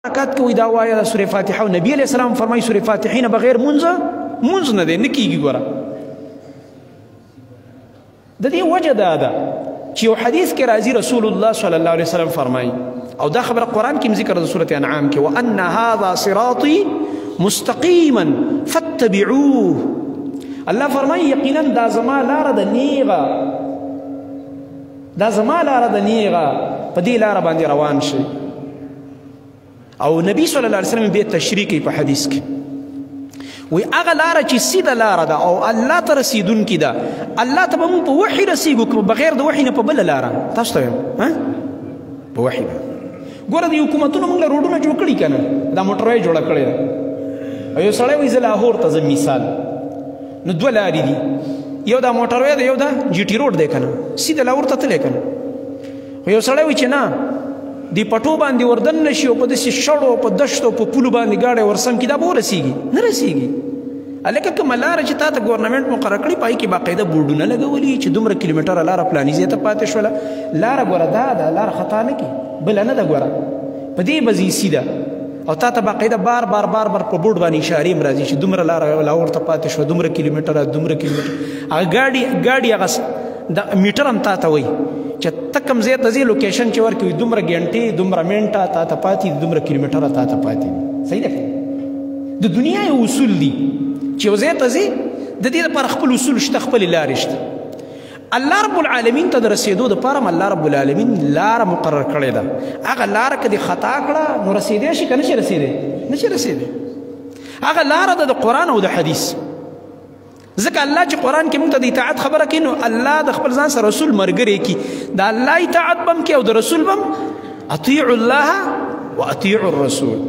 حرکات کوي دا وایه د سورې فاتحه او نبي علیه السلام فرمایي سورې فاتحې نه بغیر مونځ نه دی، نه کېږي. ګوره د دې وجه دا ده چې یو حدیث کې راځي رسول الله صلی الله علیه وسلم فرمایي، او دا خبره قرآن کې ذکر د سورة انعام کې، وان هذا صراطي مستقیما فاتبعوه. الله فرمایي یقینا دا زما لاره د نیغه، دا زما لاره د نیغه، په دې لاره باندې روان شي. او نبی صلی الله علیه وسلم بیا تشریح کوي په حدیث کې، وی هغه لاره چې سیده لاره ده او الله ته رسیدونکې ده، الله ته به موږ په وحي رسیږو که بغیر د وحي نه په بله لاره. تاسو ته وایم په وحي به. ګوره د حکومتونو موږ له روډونه جوړ کړي که نه، دا موټروی جوړه کړې ده، او یو سړی وایي زه لاهور ته ځم مثال، نو دوه لارې دي، یو دا موټروی ده یو دا جي ټي روډ دی که نه، سیده لاهور ته تللی که نه. خو یو سړی وایي چې نه دی پټو باندې وردن نشي او په داسې شړو او په دشتو په پولو باندې ګاډی ورسم کړي، دا به ورسېږي؟ نه رسېږي. هلکه کومه لاره چې تا ته ګورنمنټ مقرر کړي په هغې کې باقاعده بورډونه لګولي چې دومره کیلومیټره لاره پلاني ځای ته پاتې شوله. لاره ګوره دا ده، لاره خطا نه کړي، بله نه ده. ګوره په دې به ځي سیده، او تا ته باقاعده بار بار بار بار په بورډ باندې اشارې هم راځي چې دومره لاره لاهور ته پاتې شوه، دومره کیلومیټره، دومره کیلومیټر. هغه ګاډي هغه د میټر هم تا ته وایي چې ته کوم ځای ته ځې لوکیشن چې ورکوي دومره ګنټې دومره منټه تا ته پاتې دي، دومره کیلومیټره تا ته پاتې دي. صحیح ده؟ د دنیا یو اصول دي چې یو ځای ته ځې د دې لپاره خپل اصول شته، خپلې لارې شته. الله رب العالمین ته د رسېدو دپاره هم الله رب العالمین لاره مقرر کړې ده. هغه لاره که دې خطا کړه نو رسېدی شي که نه شي رسېدی؟ نه شي رسېدی. هغه لاره ده د قرآن او د حدیث. ځکه الله چې قرآن کې موږ ته د اطاعت خبره کوي، نو الله د خپل ځان سره رسول ملګری کړي، د الله اطاعت به هم کوي او د رسول به هم. اطیعوا الله واطیعوا الرسول.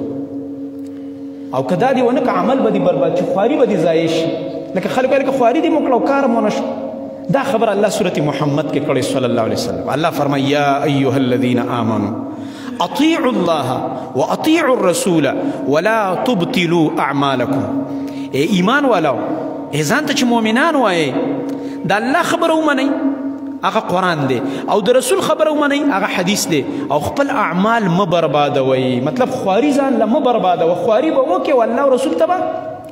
او که دا دې ونه که عمل به دې برباد شي، خواري به دې ضایع شي. لکه خلک وایي لکه خواري دې مو کړه او کار هم ونه شو. دا خبره الله سورة محمد کې کړې صلی الله علیه وسلم. الله فرمایي یا ایها الذین آمنوا اطیعوا الله واطیعوا الرسول ولا تبطلوا اعمالکم. ای ایمان والاو، ځان ته چې مؤمنان وایي د الله خبره ومنئ هغه قرآن دی، او د رسول خبره ومنئ هغه حدیث دی، او خپل اعمال مه بربادوئ. مطلب خواري ځان له مه بربادوه، خواري به وکړې او الله او رسول ته به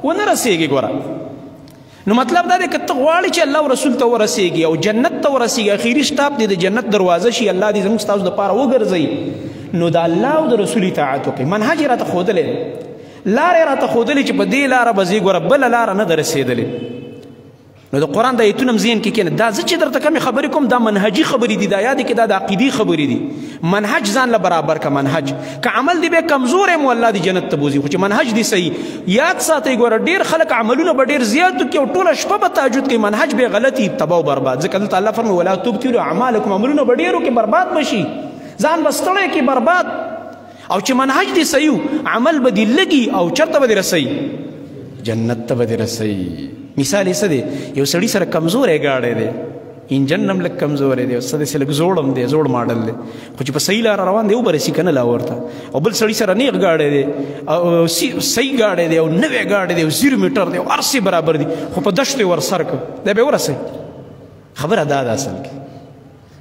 ونه رسېږي. ګوره نو مطلب دا دی که ته غواړې چې الله او رسول ته ورسېږي او جنت ته ورسېږي، اخري شټاپ دې د جنت دروازه شي، الله دې زموږ ستاسو دپاره وګرځوي، نو د الله او د رسول اطاعت وکړئ. منهج یې راته ښودلی دی، لارې راته ښودلې چې په دې لاره به ځې. ګوره بله لاره نه ده رسېدلې. نو د قرآن د ایتونه هم ذهن کې کښېنه. دا زه چې درته کمې خبرې کوم دا منهجي خبرې دي، دا یاد کې دا د عقیدې خبرې دي. منهج ځان له برابر که منهج که عمل دی بیا کمزوری مو الله دې جنت ته بوځي، خو چې منهج دی صحیح. یاد ساتئ ګوره ډېر خلک عملونه به ډېر زیات وکړي او ټوله شپه به تهجد کوي، منهج به غلط وي، تباه و برباد. ځکه دلته الله فرمایي ولا تبطلوا اعمالکم، عملونه به ډېر وکړي برباد به شي، ځان به ستړی کړي برباد. او چې منهج دی صحیح عمل به دې لګي او چېرته به دې رسوي؟ جنت ته به دې رسوي. مثال یې څه دی؟ یو سړي سره کمزوری ګاډی دی، انجن هم لږ کمزوری دی، څه داسې لږ زوړ هم دی، زوړ ماډل دی، خو چې په صحیح لاره روان دی وبه رسي که نه لاهور ته. او بل سړي سره نیغ ګاډی دی او صحیح ګاډی دی او نوی ګاډی دی او 0 میټر دی او هر څه برابر دي، خو په دشتو یې ورسر کړ، دا به یې ورسوي؟ خبره دا ده اصل کې.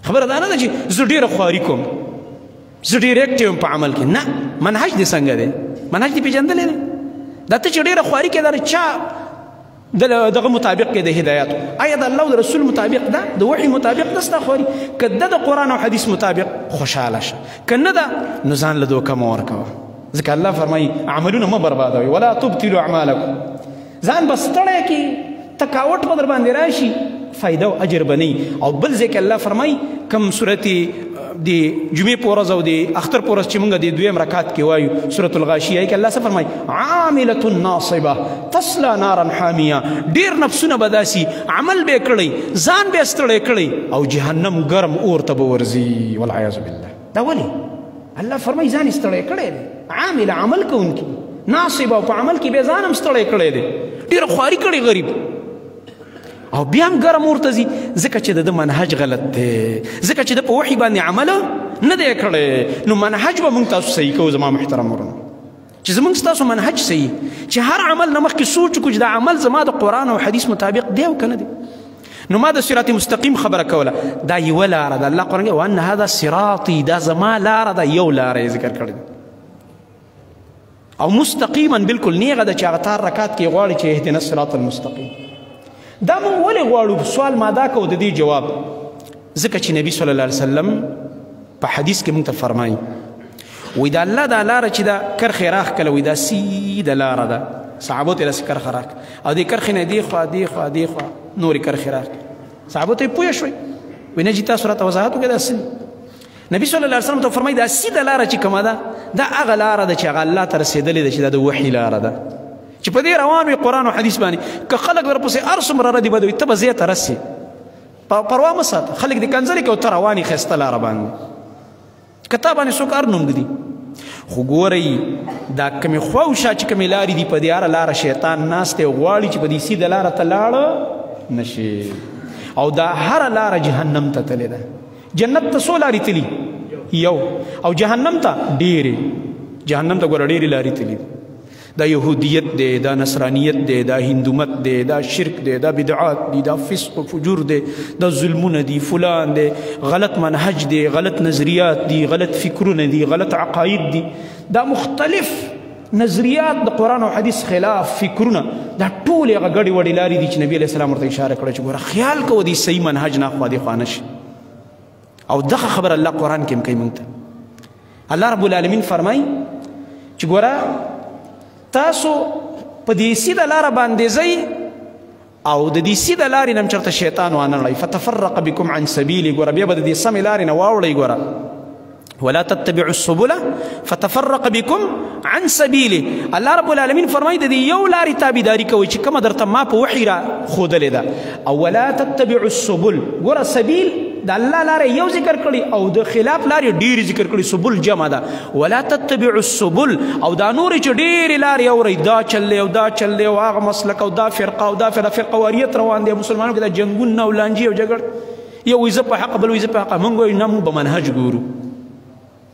خبره دا نه ده چې زه ډېره خواري کوم، زه ډېر ایکټیو یم په عمل کې. نه، منهج دې څنګه دی؟ منهج دې پېژندلی دی؟ دا ته چې ډېره خواري کې دا چا دغه مطابق کې د هدایت، آیا د الله او د رسول مطابق ده؟ د وحي مطابق ده ستا خواري؟ که ده د قرآن او حدیث مطابق خوشحاله شه، که نه ده نو ځان له دوکه مه ورکوه. ځکه الله فرمایي عملونه مه بربادوئ ولا تبطلوا اعمالکم. ځان به ستړی کړي، تکاوټ به در باندې راشي، فایده او اجر به نه وي. او بل ځای کې الله فرمایي کوم صورت د جمعې په ورځ او د اختر په ورځ چې موږ د دویم رکعت کې وایو سورة الغاشیه کې الله څه فرمایي؟ عاملة ناصبه تصلى نارا حامیه. ډېر نفسونه به داسي عمل به یې کړی، ځان به یې ستړی کړی او جهنم ګرم اور ته به ورځي والعیاذ بالله. دا ولې؟ الله فرمایي ځان یې ستړی کړی دی. عامله عمل کوونکي، ناصبه او په عمل کې به یې ځان هم ستړی کړی دی، ډېره خواري کړې غریب، او بیا هم ګرم ورته ځي، ځکه چې د منهج غلط دی، ځکه چې د په وحي باندې عمل نه دی کړی. نو منهج به موږ تاسو صحیح کوو زما محترم ورونو، چې زموږ ستاسو منهج صحیح، چې هر عمل نه مخکې سوچ وکړو چې دا عمل زما د قرآن او حدیث مطابق دی او که نه دی. نو ما د صراط مستقیم خبره کوله، دا یوه لاره ده. الله قرآن کې وان هذا صراطي، دا زما لاره ده، یو لاره یې ذکر کړې ده. او مستقیما بالکل نیغه د چې هغه تار رکات کې غواړي چې اهدنا الصراط المستقیم. دا موږ ولې غواړو؟ سوال ما دا کو د دې جواب ځکه چې نبی صلی الله علیه وسلم په حدیث کې موږ ته فرمایي وایي د الله دا لاره چې دا کرښې راښکله وایي دا سیده لاره ده. صحابو ته داسې کرښه راکړه او دې کرښې نه دې خوا دې خوا دې خوا نورې کرښې راکړه. صحابو ته یې پوه شوئ وایي نه جي تاسو راته وضاحت وکړئ دا څه. نبي صلی الله علیه وسلم ته فرمایي دا سیده لاره چې کومه ده دا هغه لاره ده چې هغه الله ته رسېدلې ده چې دا د وحي لاره ده چې په دې روان وي قرآن او حدیث باندې. که خلک ورپسې هر څومره ردي بد وي ته به ځای ته رسې پروا مه ساته. خلک دې کنځلې کوي او ته روان یې ښایسته لاره باندې که تا باندې څوک هر نوم ږدي. خو ګورئ دا کومې خوا او شا چې کومې لارې دي په دې هره لاره شیطان ناست دی او غواړي چې په دې سیده لاره ته لاړه نشي او دا هره لاره جهنم ته تللې ده. جنت ته څو لارې تلي؟ یو. او جهنم ته ډېرې. جهنم ته ګوره ډېرې لارې تلي. دا یهودیت دی، دا نصرانیت دی، دا هندومت دی، دا شرک دی، دا بدعات دی، دا فسق و فجور دی، دا ظلمونه دی، فلان دی، غلط منهج دی، غلط نظریات دی، غلط فکرونه دی، غلط عقاید دی، دا مختلف نظریات د قرآن او حدیث خلاف فکرونه دا ټول هغه ګډې وډې لارې دي چې نبي علیه السلام ورته اشاره کړې چې ګوره خیال کوه دې صحیح منهج نه خوا دې خوا نشي. او دغه خبر الله قرآن کې هم کوي موږ ته. الله رب العالمین فرمایي چې ګوره تاسو په دې سیده لاره باندې ځئ او د دې سیده لارې نه هم چېرته شیطان وانه نړئ فتفرق بکم عن سبیلي. ګوره بیا به د دې سمې لارې نه واوړئ. ګوره ولا تتبعوا السبل فتفرق بكم عن سبيله. الله رب العالمین فرمایي د دې یو لارې تابعداري کوئ چې کومه درته ما په وحي را ښودلې ده. او ولا تتبعوا السبل ګوره سبیل د الله لارې یو ذکر کړي او د خلاف لارې ډېرې ذکر کړي. سبل جمع ده. ولا تتبعوا السبل او دا نورې چې ډېرې لارې اورئ دا چل دی او دا چل دی او هغه مسلک او دا فرقه او دا فرقه واریت روان دی مسلمانانو کې دا جنګونه او لانجې او جګړه یو وایي زه په حق بل وایي زه په حق. موږ وایو نه موږ به منهج ګورو.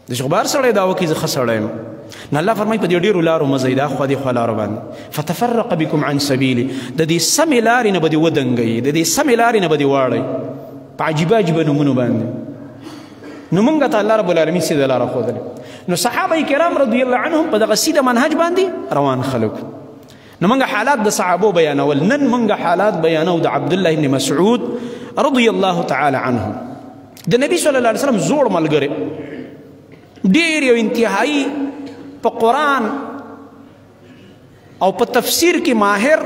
د شغبار سړی دا وکړي زه ښه سړی یم. نه الله فرمایي په دې ډېرو لارو مه ځئ دا خوا دې خوا لارو باندې فتفرق بکم عن سبیلي. د دې سمې لارې نه به دې ودنګئ د دې سمې لارې نه به دې واړئ په عجیبه عجیبه نومونو باندې. نو موږ ته الله رب العالمین سیده لاره ښودلې. نو صحابه کرام رضی الله عنهم په دغه سیده منهج باندې روان خلک. نو موږ حالات د صحابو بیانول. نن موږ حالات بیانو د عبدالله بن مسعود رضی الله تعالی عنه. د نبی صلی الله علیه وسلم زوړ ملګری ډېر یو انتهایی په قرآن او په تفسیر کې ماهر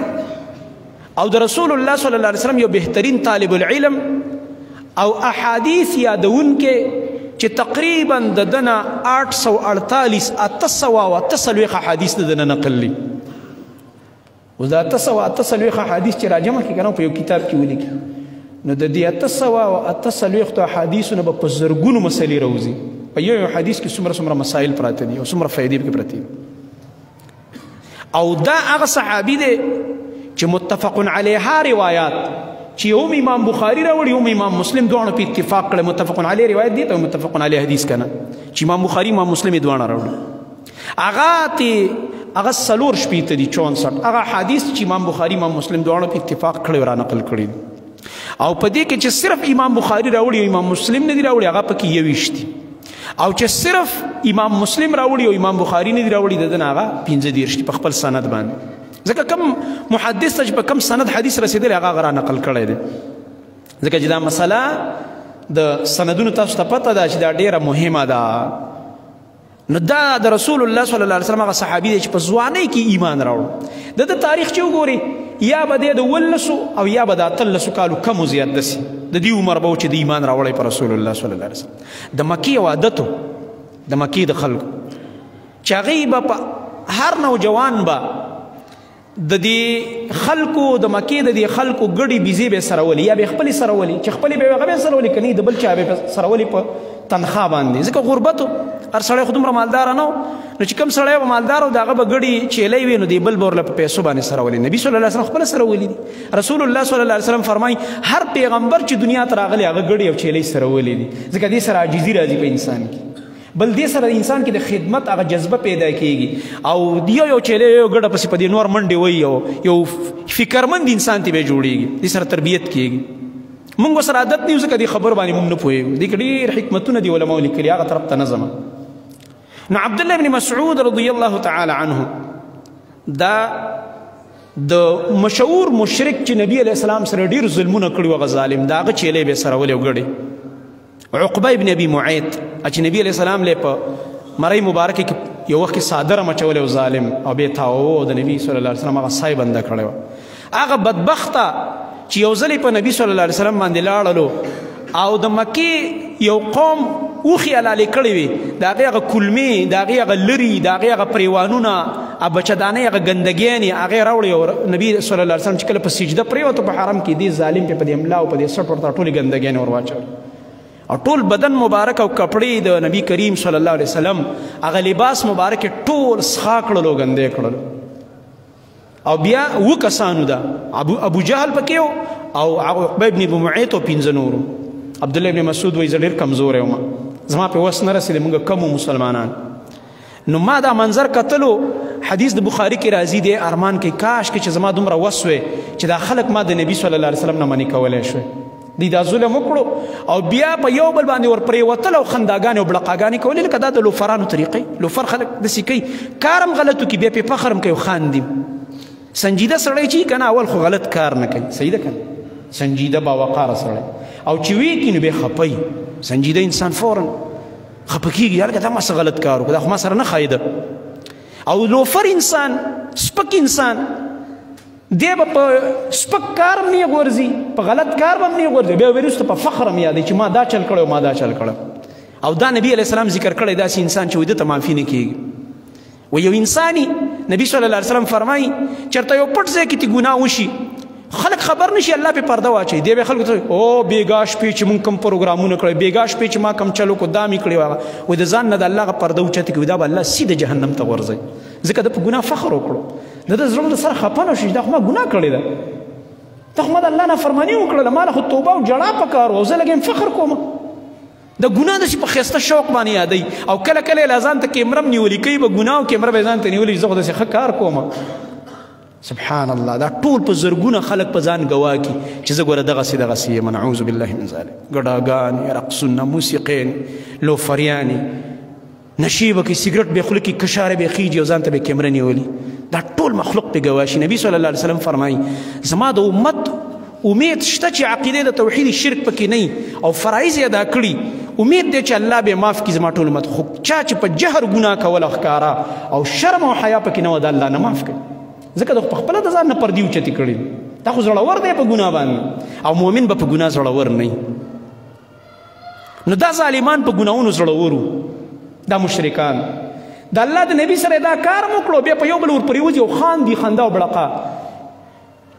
او د رسول الله صلی الله علیه وسلم یو بهترین طالب العلم او احادیث یادونکې چې تقریبا د دنه 848 احادیث د دنه نقل لي. اوس دا 848 احادیث چې راجمع کړي که نه په یو کتاب کې ولیکي نو د دې 848 احادیثو نه به په زرګونو مسلې راوځي. په یو حدیث کې څومره مسائل پراته دي او څومره فایدې پکې پرتې دي. او دا هغه صحابي دی چې متفق علیها روایات چې هم امام بخاري راوړي هم امام مسلم دواړو په اتفاق کړی. متفق علیه روایت دی ته متفق علیه حدیث کنه چې امام بخاري امام مسلم دواړه راوړي. هغه څلور شپېته دي 64 هغه حدیث چې امام بخاري امام مسلم دواړو په اتفاق کړی او را نقل کړي. او په دې کې چې صرف امام بخاري راوړي او امام مسلم نه دي راوړي هغه پکې 21 دي. او چې صرف امام مسلم راوړي او امام بخاري نه دي راوړي د دنه هغه 15 دي په خپل سند باندې. ځکه کم محدث ته چې په کم سند حدیث رسېدلی هغه را نقل کړی دی. ځکه چې دا مسله د سندونو تاسو ته پته ده چې دا ډېره مهمه ده. نو دا د رسول الله صلی الله علیه وسلم هغه صحابي دی چې په ځوانۍ کې ایمان راوړ. د تاریخ چې وګوري یا به د 18 او یا به د 13 کالو کم و زیات دسي د دې عمر به و چې د ایمان راوړی په رسول الله صلی الله علیه وسلم. د مکې یو عادتو د مکې د خلکو چې هغوی به په هر نوجوان به د دې خلکو د مکې د دې خلکو ګډې بیزې به یې سره ولي یا به یې خپلې سره ولي چې خپلې به یې هغه به یې سره ولي که نه د بل چا به یې سره ولي په تنخوا باندې. ځکه غربت و هر سړی خو دومره مالداره نه و نو چې کوم سړی به مالدار و د هغه به ګډې چیلۍ وي نو د بل به ورله په پیسو باندې سره ولي. نبي صلی الله علیه وسلم خپله سره ولي دي. رسول الله صلی الله علیه وسلم فرمایي هر پیغمبر چې دنیا ته راغلی هغه ګډې او چیلۍ سره ولي دي. ځکه دې سره عاجزي راځي په انسان کې. بل دې سره انسان کې د خدمت هغه جذبه پیدا کیږي او یو چیلۍ یو ګډه پسې په دې نور منډې وایي او یو فکرمند انسان ته به جوړېږي. دې سره تربیت کیږي. موږ ورسره عادت نه یو ځکه دې خبر باندې موږ نه پوهېږو. دې کې ډېر حکمتونه دي علماو لیکلي هغه طرف ته نه ځمه. نو عبدالله ابن مسعود رضی الله تعالی عنه دا د مشهور مشرک چې نبی علیه السلام سره ډیر ظلمونه کړي هغه ظالم د هغه چیلې به سره ولې وګړي عقبه ابن ابي معيط چې نبی علیه السلام له په مرۍ مبارکه کې یو وخت صادره مچولې و ظالم او بې تاوه د نبی صلی الله علیه وسلم هغه سای بنده کړی و هغه بدبخته چې یو ځل په نبی صلی الله علیه وسلم باندې لاړلو او د مکې یو قوم اوښې حلالې کړې وې د هغې هغه کلمې د هغې هغه لرې د هغې هغه پریوانونه بچدانۍ هغه ګندګیانې هغې راوړې او نبي صلی الله علیه وسلم چې کله په سجده پرېوته په حرم کې دې ظالم پې په دې املا او په دې سټ ورته ټولې ګندګیانې ور واچولې او ټول بدن مبارک او کپړې د نبی کریم صلی الله علیه وسلم هغه لباس مبارک ټول سخا کړل او ګندې کړل او بیا اووه کسانو ده ابو جهل پکې او عقبه ابن ابي معيط او پنځه نورو عبدالله ابن مسعود وایي زه ډېر کمزوری وم زما پې وس نه رسېدی موږ کم مسلمانان نو ما دا منظر کتلو حدیث د بخاري کې راځي دی ارمان کې کاش کې چې زما دومره وس وی چې دا خلک ما د نبي صلی الله علیه وسلم نه منې کولی شوی دی دا ظلم وکړو او بیا په یو بل باندې ور پرېوتل او خنداګانې او بړقاګانې کولې لکه دا د لوفرانو طریقې لوفر خلک داسې کوي کار هم غلط وکړي بیا پې فخر هم کوي خاندي سنجیده سړی چې که نه اول خو غلط کار نه کوي صحیح ده که نه سنجیده باوقاره سړی او چې ویې کړي نو بیا خپه سنجیده انسان فورا خپه کېږي هلکه دا ما څه غلط کار وکړو دا خو ما سره نه ښایده او لوفر انسان سپک انسان دی به په سپک کار هم نه غورځي په غلط کار به هم نه غورځي بیا وروسته په فخر هم یادوي چې ما دا چل کړی او ما دا چل کړی او دا نبي علیه السلام ذکر کړی داسې انسان چې وایي ده ته معافي نه کېږي و یو انساني نبي صلی الله علیه وسلم فرمایي چېرته یو پټ ځای کې تی ګناه وشي خلک خبر نشي الله پې پرده واچوي دی به خلکو ته او بېګا شپې چې مونږ کوم پروګرامونه کړی بېګا شپې چې ما کوم چل وکړو دا مې کړي هغه وایي د ځان نه د الله هغه پرده اوچته کوي دا به الله سیده جهنم ته غورځوي ځکه ده په ګناه فخر وکړو د ده زړه د سره خفه نه شي دا خو ما ګناه کړې ده دا خو ما د الله نافرماني وکړله ما له خو توبه او جړا پکار و او زه لږ فخر کوم د ګناه داسې په ښایسته شوق باندې یادوي او کله کله یې لا ځان ته کیمره هم نیولي کوي به ګناه او کیمره به یې ځان ته نیولي زه خو داسې ښه کار کوم سبحان الله دا ټول په زرګونه خلک په ځان ګواه کي چې زه ګوره دغسې دغسې یم نعوذ بالله من ذلک ګډاګانې رقصونه موسیقین لوفریانې نشي به کوي سګرټ به خوله کې کشارې به خیږي او ځان ته به کیمره نیولي دا ټول مخلوق پې ګواه شي نبي صلی الله علیه وسلم فرمایي زما د امت امید شته چې عقیده د توحید شرک پکې نه او فرایض یې ادا کړي امید دی چې الله به معاف کړي زما ټول امت خو چا چې په جهر ګناه کول ښکاره او شرم او حیا پکې نه و د الله نه معاف کړي ځکه د خپله د ځان نه پردي اوچتې کړي دا خو زړور دی په ګناه باندې او مؤمن به په ګناه زړور نه نو دا ظالمان په ګناهونو زړور دا مشرکان د الله د نبي سره دا کار وکړو بیا په یو بل ور پرېوځي او خاندي خندا او بړقه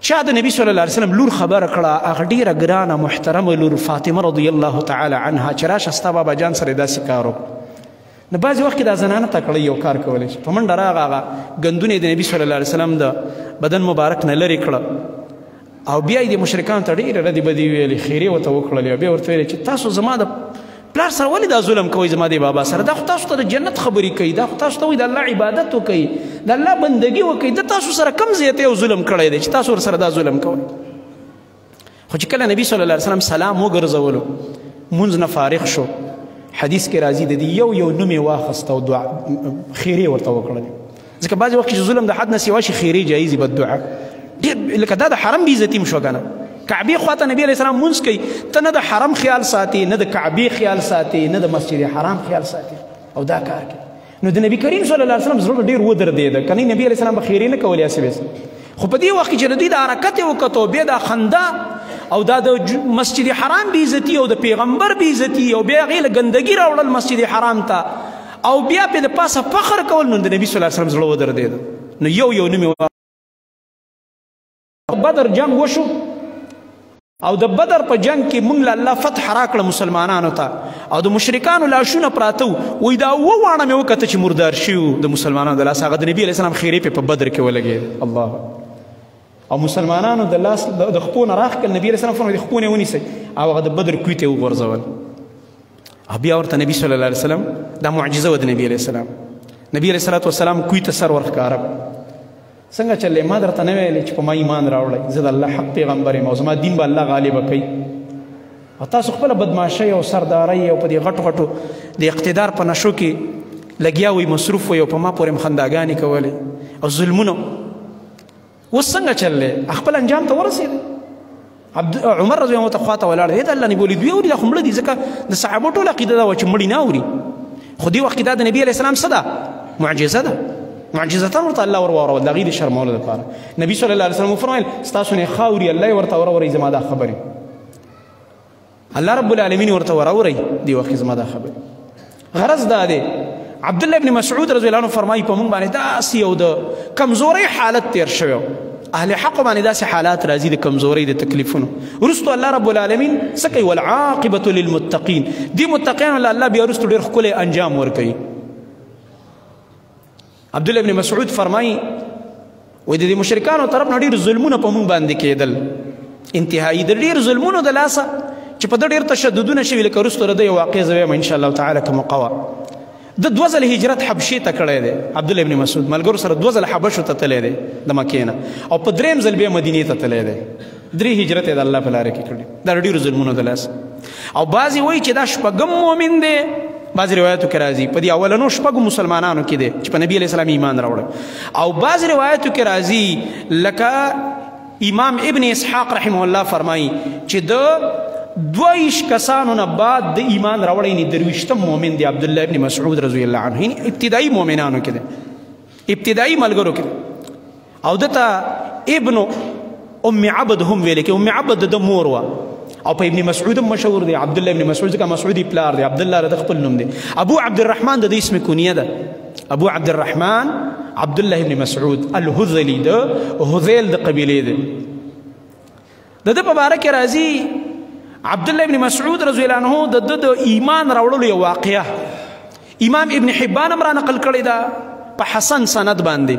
چا د نبي صلی الله علیه وسلم لور خبره کړه هغه ډېره ګرانه محترمه لور فاطمه رضی الله تعالی عنها چې راشه ستا بابا جان سره داسې کار وکړو نو بعضې وخت کې دا زنانه ته کړی یو کار کولی شي په منډه راغه هغه ګندونه د نبي صلی الله علیه وسلم د بدن مبارک نه لرې کړه او بیا یې د مشرکانو ته ډېرې ردې بدې ویلې خیرې ورته وکړلې او بیا ورته ویلې چې تاسو زما د پلار سره ولې دا ظلم کوئ زما د بابا سره دا خو تاسو ته د جنت خبرې کوي دا خو تاسو ته وایي د الله عبادت وکوئ د الله بندګي وکوئ د تاسو سره کم زیاتی او ظلم کړی دی چې تاسو ورسره دا ظلم کوئ خو چې کله نبي صلی الله علیه وسلم سلام وګرځولو مونځ نه فارغ شو حدیث کې راځي د دې یو نوم یې واخیسته او دعا خیرې ورته وکړلې ځکه بعضې وخت کې چې ظلم د حد نه سوا شي خیرې جایز بددعا ډېر لکه دا د حرم بېعزتي م شوه که نه کعبې خواته نبي علیه السلام مونځ کوي ته نه د حرم خیال ساتي نه د کعبې خیال ساتي نه د مسجد حرام خیال ساتي او دا کار کوي نو د نبي کریم صلی الله علیه وسلم زړه ډېر ودرېده که نه نبي علیه السلام به خیرې نه کولې هسې خو په دې وخت کې چې د دوی د حرکت یې وکتو بیا دا خندا او دا د مسجد حرام بېعزتي او د پیغمبر بېعزتي او بیا هغې له ګندګي راوړل مسجد حرام ته او بیا پې د پاسه فخر کول نو د نبي صلی الله علیه وسلم زړه ودرېده نو یو نوم بدر جنگ وشو او د بدر په جنگ کې موږ له الله فتح راکړه مسلمانانو ته او د مشرکانو لاشونه پراته وایي دا اووه واڼه مې وکته چې مردار شوي د مسلمانانو د لاسه هغه د نبي علیه السلام خیرې پې په بدر کې ولګېد الله او مسلمانانو د لاس د خپو نه راښکل نبي علیه السلام فرمایي د خپو نه یې ونیسئ او هغه د بدر کوي ته یې وغورځول او بیا ورته نبي صلی الله علیه وسلم دا معجزه وه د نبي علیه السلام نبي علیه الصلات وسلام کوي ته سر ورښکاره څنګه چلې ما درته نه ویلې چې په ما ایمان راوړئ زه د الله حق پیغمبر یم او زما دین به الله غالبه کوي او تاسو خپله بدماشۍ او سردارۍ او په دې غټو غټو د اقتدار په نشو کې لګیا وي مصروف وي او په ما پورې م خنداګانې کولې او ظلمونه. اوس څنګه چل دی خپل انجام ته ورسېد. عمر رضی الله عنه ته خواته ولاړ دی د الله نبي ولید وي اوري دا خو مړه دي ځکه د صحابو ټوله عقیده دا وه چې مړي نه اوري. خو دې وخت کې دا د نبي علیه السلام څه ده معجزه ده. معجزتان ورته الله ورواړول د هغې د شرمولو دپاره. نبي صلی الله علیه وسلم وفرمیل ستاسو نه خاوري الله یې ورته وروروئ زما دا خبرې. الله رب العالمین ورته وروروئ دې وخت کې زما دا خبرې. غرض دا دی عبدالله ابن مسعود رضی الله عنه فرمایي په موږ باندې داسې یو د کمزورۍ حالت تیر شوی اهل حق باندې داسې حالات راځي د کمزورۍ د تکلیفونو. وروستو الله رب العالمین څه کوي والعاقبة للمتقین. دې متقیانو له الله بیا وروستو ډېر ښکلی انجام ورکوي. عبدالله ابن مسعود فرمایي وایي د دې مشرکانو طرف نه ډېر ظلمونه په موږ باندې کېدل انتهایي د ډېر ظلمونو د لاسه چې په ده ډېر تشددونه شوي لکه وروستو د ده یو واقع زه وایم انشاءالله تعالی که موقع وه. د 2 ځله هجرت حبشې ته کړی دی عبدالله ابن مسعود. ملګرو سره 2 ځله حبشو ته تللی دی د مکې نه او په 3م ځل بیا مدینې ته تللی دی. 3 هجرت یې د الله په لاره کې کړي دا ډېرو ظلمونو د لاسه. او بعضې وایي چې دا 8م مؤمن دی. بعض روایتو کې راځي په دې اولنو 4 مسلمانانو کې دی چې په نبي علیه السلام ایمان راوړی. او بعض روایتو کې راځي لکه امام ابن اسحاق رحمه الله فرمایي چې د 22 کسانو نه بعد د ایمان راوړی یعنې 23م مؤمن دی عبدالله ابن مسعود رضی الله عنه. یعنې ابتدایي مؤمنانو کې دی ابتدایي ملګرو کې دی. او دته ابن ام عبد هم ویل کې ام عبد د مور وه او په ابن مسعود هم مشهور دی عبدالله ابن مسعود ځکه مسعودي پلار دی عبدالله د خپل نوم دی. ابو عبدالرحمن د دې اسم کنیه ده ابو عبدالرحمن عبدالله ابن مسعود الهذلي د هذیل د قبیلې دی. د ده په باره کې راځي عبدالله ابن مسعود رضی الله عنه د ایمان راوړلو یو واقعه امام ابن حبان هم را نقل کړې ده په حسن سند باندې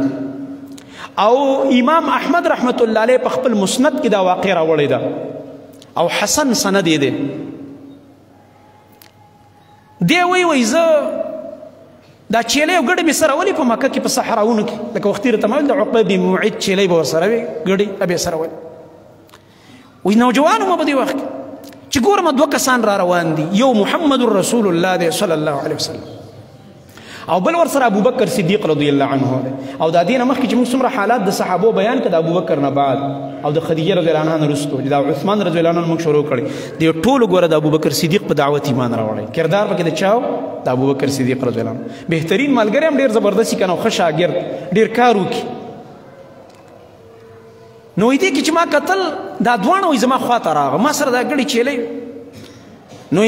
او امام احمد رحمت الله علیه په خپل مسند کې دا واقعه راوړې ده او حسن سند یې دی. دی وایي زه دا چیلې او ګډې مې سره ولې په مکه کې په صحراونو کې لکه وختي راته مې د عقبه بن معیط چیلې به ورسره وي ګډې به سره ولې. وایي نوجوان وم په دې وخت چې ګورم 2 کسان را روان دي یو محمد رسول الله دی صلی الله علیه وسلم او بل ورسره ابو بکر صدیق رضی الله عنه دی. او دا دې نه مخکې چې موږ څومره حالات د صحابو بیان کړه د ابو بکر نه بعد او د خدیجه رضی الله عنها نه وروسته دا عثمان رضی الله عنه موږ شروع کړی دی ټولو ګوره د ابو بکر صدیق په دعوت ایمان راوړی. کردار پکې د چاو د ابو بکر صدیق رضی الله عنه بهترین ملګری هم ډېر زبردست کنه ښه شاګرد ډېر کار وکړي. نو دې کې چې ما کتل دا دواړه وایي زما خواته راغه ما سره دا ګډې چیلې نو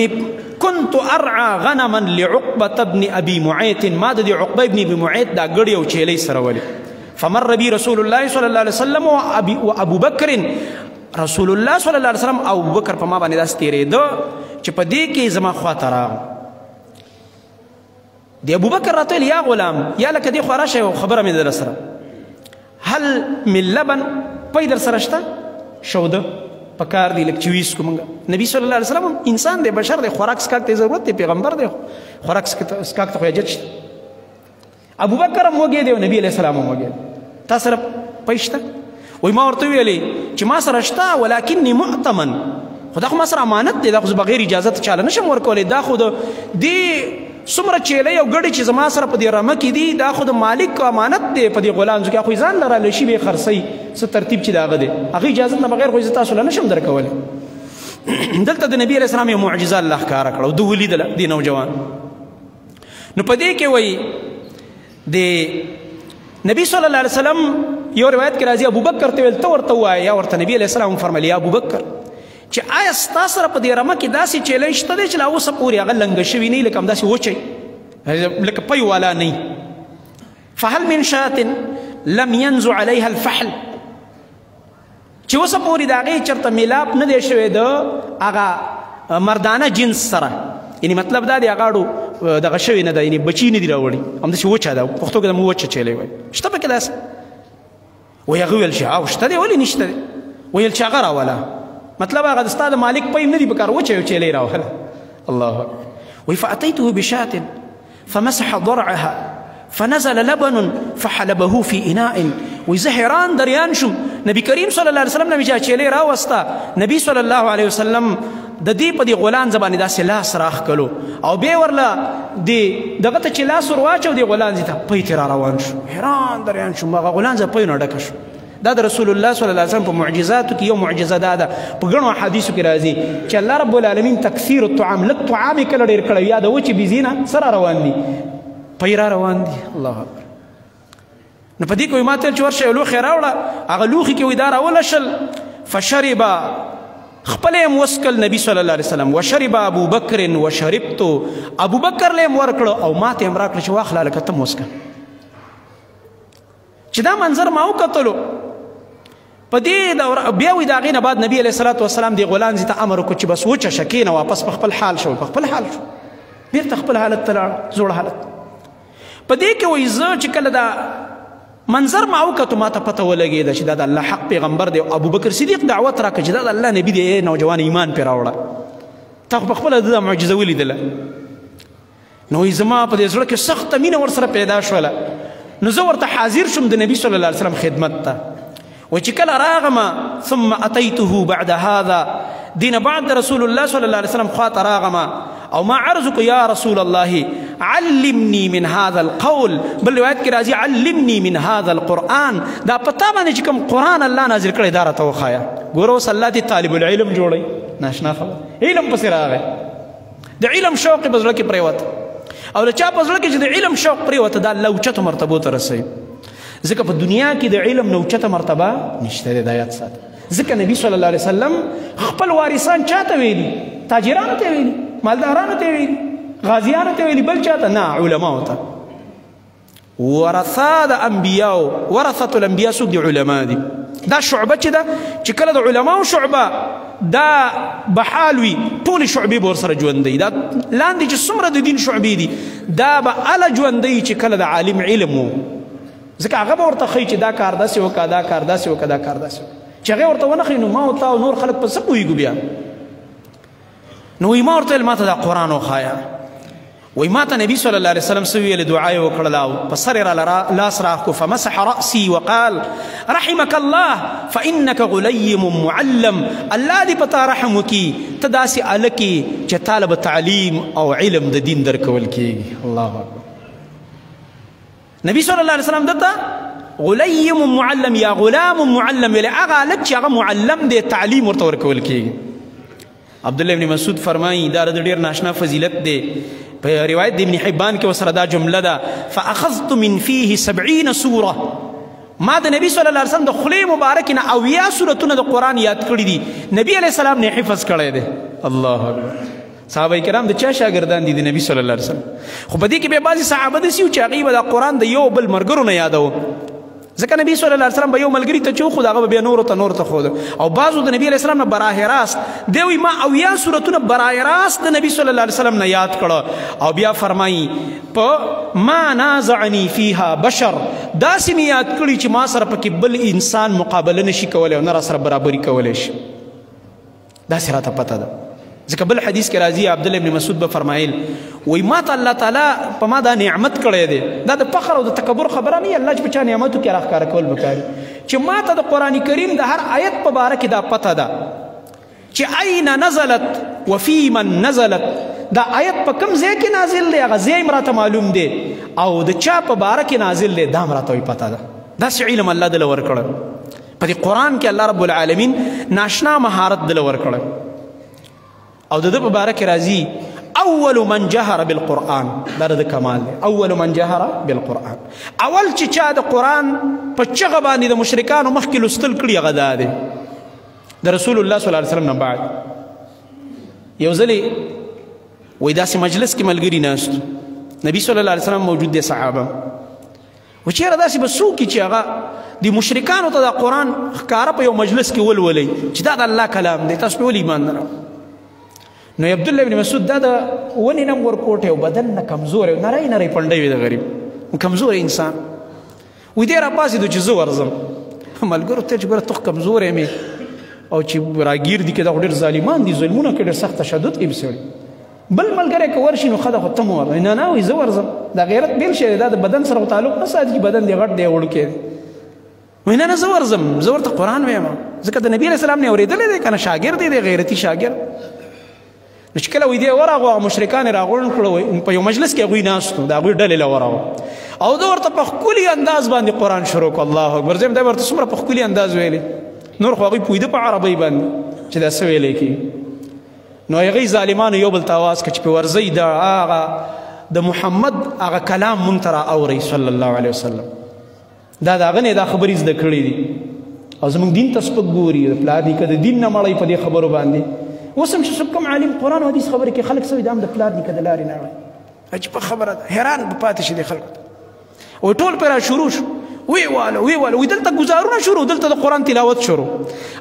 كنت ارعى غنما لعقبة بن ابي معيط ما د عقبه ابن ابي معيط دا ګډې او چیلې سره ولې. فمر بي رسول الله صلى الله عليه وسلم وابو بكر رسول الله صلى الله عليه وسلم او ابو بکر په ما باندې داس تیرېده چې په دې کې زما خواته راغه. دی ابو بکر راته ویل یا غلام یا لکه دې خوا راشه یو خبره مې در سره هل من لبن پی در سره شته شوده پکار دی لکه چې ویسکو مونږ. نبی صلی الله علیه وسلم انسان دی بشر دی خوراک سکاک ته ضرورت دی پیغمبر دی خوراک سکاک ته خو حاجت شته. ابو بکر هم وږی دی او نبی علیه السلام هم وږی دی. تا سره پی شته؟ وایي ما ورته ویلې چې ما سره شته ولکني مؤتمن خو دا خو ما سره امانت دی دا خو بغیر اجازت چاله نشم ورکولی دا خو د دې څومره چیلې او ګډې چې زما سره په دې رمه کې دي دا خو د مالک امانت دی په دې غلام ځکه خو ځان له رالی شي به یې خرڅوي څه ترتیب چې د هغه دی هغې اجازت نه بغیر خو زه تاسو له نشم درکولی. دلته د نبي علیه السلام یو معجزه الله ښکاره کړه او ده ولیدله دې نوجوان. نو په دې کې وایي د نبي صلی الله علیه وسلم یو روایت کې راځي ابو بکر ته ویل ته ورته ووایه یا ورته نبي علیه السلام فرمایي یا ابو بکر چې آیا ستا سره په دې رمه کې داسې چیلې شته دی چې لا اوسه پورې هغه لنګه شوي نه لکه همداسې وچی لکه پی والا نه فهل من شاة لم ينزع عليها الفحل چې اوسه پورې د هغې چېرته میلاپ نه دی شوی د هغه مردانه جنس سره یعنی مطلب دا دی هغه اړو دغه شوی نه ده یعنی بچي نه دي راوړي همداسې وچه ده پښتو کې د مو وچه چیلې وایي شته پکې داسې وایي هغه ویل چې او شته دی ولې نشته دی ویل چې هغه راوله مطلب هغه د ستا د مالک پیم نه دي پکار وچه یو چیلې راوهله. الله اکبر. وایي فاتیته بشاة فمسح ضرعها فنزل لبن فحلبه في اناء. وایي زه حیران دریان شوم نبي کریم صلی الله علیه وسلم نه مې چیلې راوسته نبي صلی الله علیه وسلم د دې په دې غولانځ باندې داسې لاس راښکلو او بیا ورله دغه ته چې لاس ور واچو دې غولانځې ته پۍ ترې را روان شو. حیران دریان شو، هغه غولانځه پۍ نه ډکه شو. دا د رسول الله صلی الله علیه وسلم په معجزاتو کې یو معجزه دا ده، په ګڼو احادیثو کې راځي چې الله رب العالمین تکثیر الطعام، لږ طعام یې کله ډېر کړی یا د وچې بیزي نه څه را روان دي؟ پۍ را روان دي. الله اکبر. نو په دې کې وایي ما ته چې ورشه یو لوښی راوړه، هغه لوښي کې وایي دا راولشل، فشرب خپل یې وسکل نبي صلی الله علیه وسلم، وشرب ابو بکر وشربت، ابو بکر له یې ورکړه او ما ته یې راکړه چې واخله هلکه ته م وسکه. چې دا منظر ما وکتلو په دې دوره بیا وایي د هغې نه بعد نبي علیه الصلاة وسلام دې غولانځې ته امر وکړو چې بس وچه شه کښېنه، واپس په خپل حال شو، په خپل حال شو، بېرته خپل حالت ته لاړه، زوړ حالت. په دې کې وایي زه چې کله دا منظر ما وکتو ما ته پته ولګېده چې دا د الله حق پیغمبر دی. ابو بکر صدیق دعوت راکړه چې دا د الله نبي دی، نوجوان ایمان پرې راوړه، تا خو په خپله د معجزه ولیدله. نو وایي زما په دې زړه کې سخته مینه ورسره پیدا شوله، نو زه ورته حاضر شوم د نبي صلی الله علیه وسلم خدمت ته. و چې کله راغمه ثم اتیته بعد هذا، دین بعد رسول الله صلی الله علیه وسلم خواته راغمه او ما عرض کو یا رسول الله علمني من هذا القول، بل روایت کې راځي علمني من هذا القرآن، دا پتا باندې چې کوم قرآن الله نازل کړی دا راته وښایه. ګوره اوس الله دې طالب العلم جوړوي، ناشنا خبر علم پسې راغی، د علم شوق یې په زړه کې پرېوت، او د چا په زړه کې چې د علم شوق پرېوته دا الله اوچتو مرتبو ته رسوي. ځکه په دنیا کې د علم نه اوچته مرتبه نشته دی، دا یاد ساته. ځکه نبي صلی الله علیه وسلم خپل وارثان چا ته ویلي؟ تاجرانو ته ویلي، مالدارانو ته ویلي، غازیانو ته ویلي، بل چاته نه، علماو ته. ورثه د انبیاو، ورثة الانبیا څوک دي؟ علما دي. دا شعبه چې ده چې کله د علماو شعبه دا بحال وي ټولې شعبې به ورسره ژوندی، دا لاندې چې څومره د دین شعبې دي دا به هله ژوندی چې کله د عالم علم و. ځکه هغه به ورته ښایي چې دا کار داسې وکړه، دا کار داسې وکړه، دا کار داسې وکړه، چې هغې ورته ونه ښایي نو ما او تا او نور خلک په څه پوهېږو بیا. نو وایي ما ورته ویل ما ته دا قرآن وښایه. وایي ما ته نبي صلی الله علیه وسلم څه ویلې دعا یې وکړله او په سر یې راله لاس راښکو، فمسح رأسي وقال رحمك الله فإنك غلیم معلم، الله دې په تا رحم وکړي، ته داسې هلک یې چې تا له به تعلیم او علم د دین درکول کېږي. الله اکبر. نبی صلی الله علیه وسلم دته غلیم معلم یا غلام معلم ویلی، هغه هلک چې هغه معلم دی، تعلیم ورته ورکول کېږي. عبدالله ابن مسعود فرمایي دا د ډېر ناشنا فضیلت دی، په روایت د ابن حبان کې ورسره دا جمله ده فاخذت من فيه 70 سوره، ما د نبی صلی الله علیه وسلم د خولې مبارکې نه 80 سورتونه د قرآن یاد کړي دي، نبی علیه السلام نه حفظ کړی دی. الله اکبر. صحابه کرام د چا شاګردان دي؟ د نبی صلی الله علیه وسلم. خو په دې کې بیا بعضې صحابه داسې وو چې هغوی به دا قرآن د یو بل ملګرو نه یادو، ځکه نبی صلی الله علیه وسلم به یو ملګري ته چې وښود هغه به بیا نورو ته ښوده، او بعضو د نبي علیه السلام نه براه راست دی وایي ما 80 سورتونه براه راست د نبی صلی الله علیه وسلم نه یاد کړه. او بیا فرمایي په ما نازعنی فیها بشر، داسې مې یاد کړي چې ما سره پکې بل انسان مقابله نشي کولی او نه را سره برابري کولی شي، داسې راته پته ده. ځکه بل حدیث کې راځي عبدالله ابن مسعود به فرمایل وایي ما ته الله تعالی په ما دا نعمت کړی دی، دا د فخر او د تکبر خبره نه، الله چې په چا نعمتو کې راښکاره کول پکار چې ما ته د قرآن کریم د هر آیت په باره کې دا پته ده چې اين نزلت وفي من نزلت، دا آیت په کوم ځای کې نازل دی هغه ځای م راته معلوم دی، او د چا په باره کې نازل دی دا م راته پته ده. داسې علم الله دله ورکړی په دې قرآن کې، الله رب العالمین ناشنا مهارت دله ورکړی. او د ده په باره کې راځي اول من جهر بالقرآن، دا د کمال دی، اول من جهر بالقرآن، اول چې چا د قرآن په چغه باندې د مشرکانو مخکې لوستل کړي هغه دا دی د رسول الله صلی الله علیه وسلم نه بعد. یو ځلې وایي داسې مجلس کې ملګري ناست، نبي صلی الله علیه وسلم موجود دی، صحابه و چېرې داسې به څوک چې هغه د مشرکانو ته د قرآن ښکاره په یو مجلس کې ولولئ چې دا د الله کلام دی، تاسو پرې ولې ایمان نه راوړئ؟ نو عبدالله ابن مسعود دا د ونې نه ورکوټی او بدن نه کمزوری نری نری پنډی وي د غریب کمزوری انسان. وایي دی راپاڅېدو چې زه ورځم، ملګرو ته چې ګوره ته کمزوری مې او چې راګیر دي که دا خو ډېر ظالمان دي، ظلمونه کوي، ډېر سخت تشدد کوي سړي. بل ملګری که ورشي نو ښه ده خو ته مو ورځه. نه نه وایي زه ورځم، دا غیرت بېل شی دی، دا د بدن سره تعلق نه ساتي چې بدن دی غټ دی وړوکی دی. وایي نه نه زه ورځم، زه ورته قرآن وایم، ځکه د نبي علیه السلام نه اورېدلی دی که نه، شاګرد دی غیرتي شاګرد. نو چې کله وی دی ورغو مشرکان راغونډ کړو په یو مجلس کې هغوی ناست وو د هغوی ډلې له ورغو او ده ورته په ښکلي انداز باندې قرآن شروع کړو. الله اکبر. زه یم دا ورته څومره په ښکلي انداز ویلی، نور خو هغوی پوهېده په عربۍ باندې چې دا څه ویلی کېږي. نو هغوی ظالمانو یو بل ته آواز کړه چې په ورځئ د هغه د محمد هغه کلام مونږ ته را اورئ صلی الله علیه وسلم. دا د هغه نه دا خبرې زده کړې دي او زموږ دین ته سپک ګوري، د پلار نیکه د دین نه مړی په دې خبرو باندې. اوس هم چې څوک کوم عالم قرآن او حدیث خبرې کوي خلک څه وایي دا هم د پلار نیکه د لارې نه اړوي. عجیبه خبره ده، حیران به پاتې شي دې خلکو ته. وایي ټول پرې را شروع شو، ویې واله وایي دلته ګزارونه شروع، دلته د قرآن تلاوت شروع،